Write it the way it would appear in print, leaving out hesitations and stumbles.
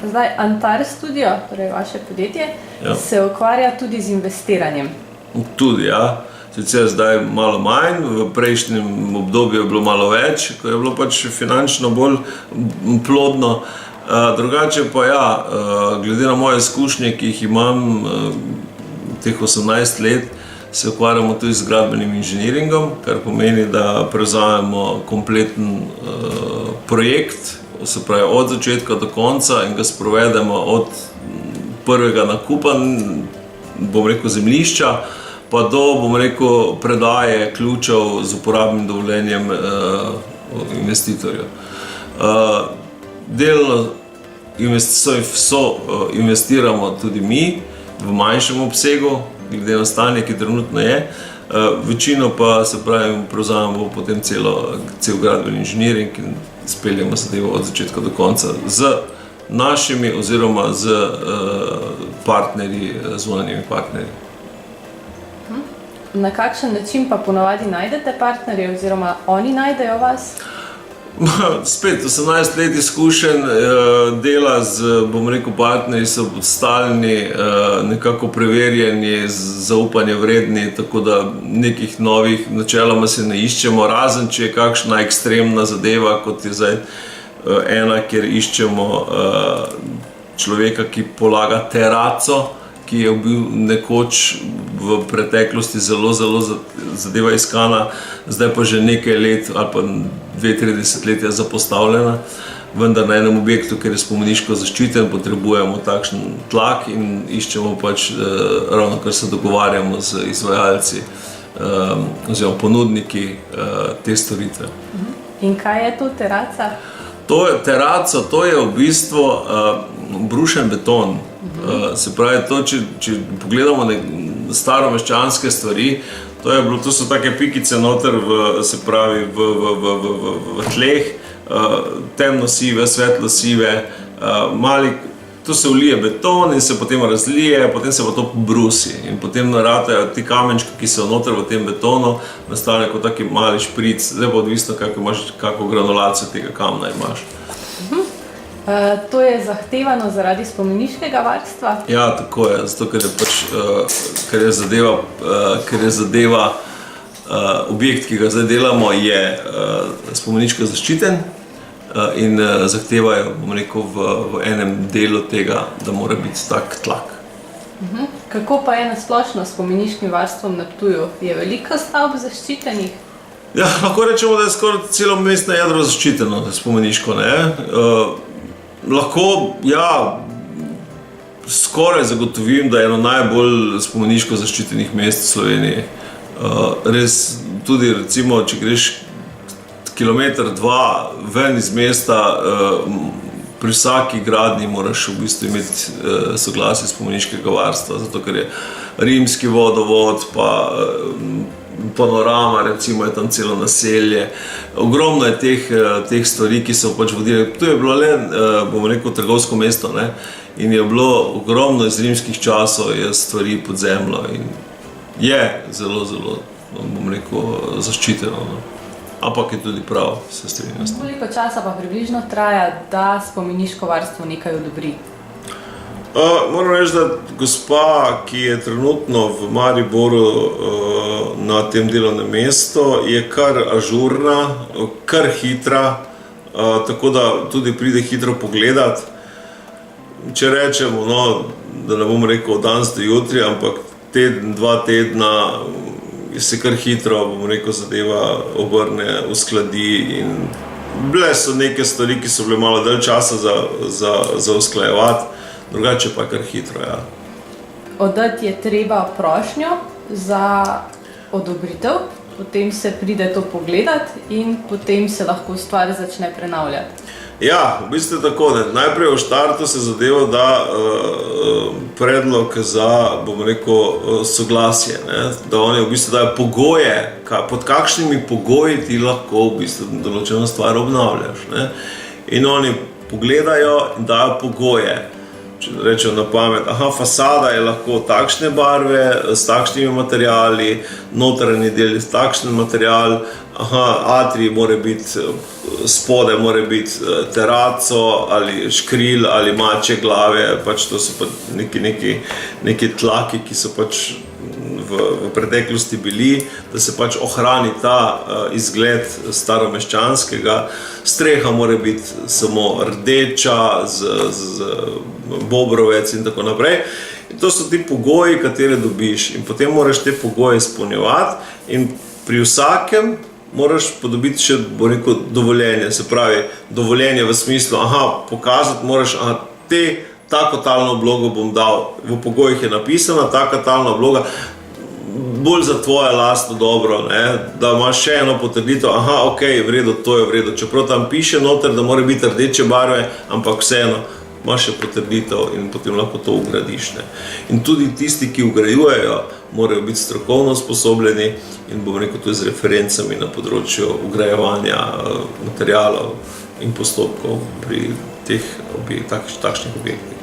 Zdaj, Antar Studio, torej vaše podjetje, se ukvarja tudi z investiranjem. Tudi, ja. Sicer zdaj malo manj, v prejšnjem obdobju je bilo malo več, ko je bilo pač finančno bolj plodno. Drugače pa ja, glede na moje izkušnje, ki jih imam teh 18 let, se ukvarjamo tudi z gradbenim inženiringom, kar pomeni, da prevzamemo kompleten projekt, se pravi od začetka do konca in ga sprovedemo od prvega nakupa, bom rekel, zemljišča, pa do, bom rekel, predaje ključev z uporabnim dovoljenjem investitorju. Delno investiramo tudi mi v manjšem obsegu, glede na stanje, ki trenutno je. Večino pa, se pravi, prevzamemo potem cel gradbeni inženiring in speljamo zadevo od začetka do konca z našimi oziroma z partnerji, zunanjimi partnerji. Na kakšen način pa ponavadi najdete partnerje oziroma oni najdejo vas? Spet 18 let izkušenj dela z, bom rekel, partnerji so stalni, nekako preverjeni, zaupanje vredni, tako da nekih novih načeloma se ne iščemo, razen če je kakšna ekstremna zadeva, kot je zdaj ena, kjer iščemo človeka, ki polaga teraco, ki je bil nekoč v preteklosti zelo zadeva iskana, zdaj pa že nekaj let ali pa 2-3 desetletja zapostavljena, vendar na enem objektu, ker je spomeniško zaščiten, potrebujemo takšen tlak in iščemo pač ravno kar se dogovarjamo z izvajalci oziroma ponudniki te storitve. In kaj je to teraca? Teraco, to je v bistvu brušen beton. Se pravi, to, če pogledamo staromeščanske stvari, to so take pikice noter se pravi v tleh, temno-sive, svetlo-sive, mali, to se vlije beton in se potem razlije, potem se pa to brusi in potem naratajo ti kamenčki, ki so noter v tem betonu, nastane kot taki mali špric, zdaj pa odvisno, kako granulacijo tega kamna imaš. To je zahtevano zaradi spomeniškega varstva? Ja, tako je, zato ker je zadeva objekt, ki ga zdaj delamo, je spomeniško zaščiten in zahtevajo, bom rekel, v enem delu tega, da mora biti tak tlak. Kako pa je na splošno s spomeniškim varstvom na Ptuju? Je veliko stavb zaščitenih? Ja, lahko rečemo, da je skoraj celo mestno jedro zaščiteno, spomeniško, ne? Lahko, ja, skoraj zagotovim, da je eno najbolj spomeniško zaščitenih mest v Sloveniji. Res, tudi recimo, če greš kilometer, dva ven iz mesta, pri vsaki gradnji moraš v bistvu imeti soglasje spomeniškega varstva, zato ker je rimski vodovod, pa Panorama, recimo, je tam celo naselje. Ogromno je teh stvari, ki so pač vodili. To je bilo le, bomo rekel, trgovsko mesto, ne? In je bilo ogromno iz rimskih časov je stvari pod zemljo in je zelo, bom rekel, zaščiteno, no? Ampak je tudi prav, se strinjam. Koliko časa pa približno traja, da spomeniško varstvo nekaj odobri? Moram reči, da gospa, ki je trenutno v Mariboru na tem delovnem mestu, je kar ažurna, kar hitra, tako da tudi pride hitro pogledat. Če rečemo, da ne bom rekel od danes do jutri, ampak teden, 2 tedna se kar hitro, bom rekel, zadeva obrne, uskladi in bile so neke stvari, ki so bile malo dalj časa za usklajevati. Drugače pa je kar hitro, ja. Oddati je treba prošnjo za odobritev, potem se pride to pogledat in potem se lahko stvar začne prenavljati. Ja, v bistvu tako, ne. Najprej v štartu se zadeva da predlog za, bom rekel, soglasje, ne. Da oni v bistvu dajo pogoje, pod kakšnimi pogoji ti lahko v bistvu določeno stvar obnavljaš, ne. In oni pogledajo in dajo pogoje. Če rečem na pamet, fasada je lahko takšne barve, s takšnimi materiali, notranji del je takšen material, atrij mora biti, spode mora biti teraco ali škril ali mačje glave, pač to so pa neki tlaki, ki so pač v preteklosti bili, da se pač ohrani ta izgled staromeščanskega. Streha mora biti samo rdeča, z bobrovec in tako naprej. In to so ti pogoji, katere dobiš in potem moraš te pogoje izpolnjevati in pri vsakem moraš podobiti še, dovoljenje, se pravi, dovoljenje v smislu, pokazati moraš, ta kotalno oblogo bom dal, v pogojih je napisana, ta kotalna obloga, bolj za tvoje lastno dobro, da imaš še eno potrditev, ok, v redu, to je v redu, čeprav tam piše noter, da mora biti rdeče barve, ampak vseeno, imaš še potrditev in potem lahko to ugradiš. In tudi tisti, ki ugrajujejo, morajo biti strokovno usposobljeni in tudi z referencami na področju ugrajevanja materialov in postopkov pri teh takšnih objektih.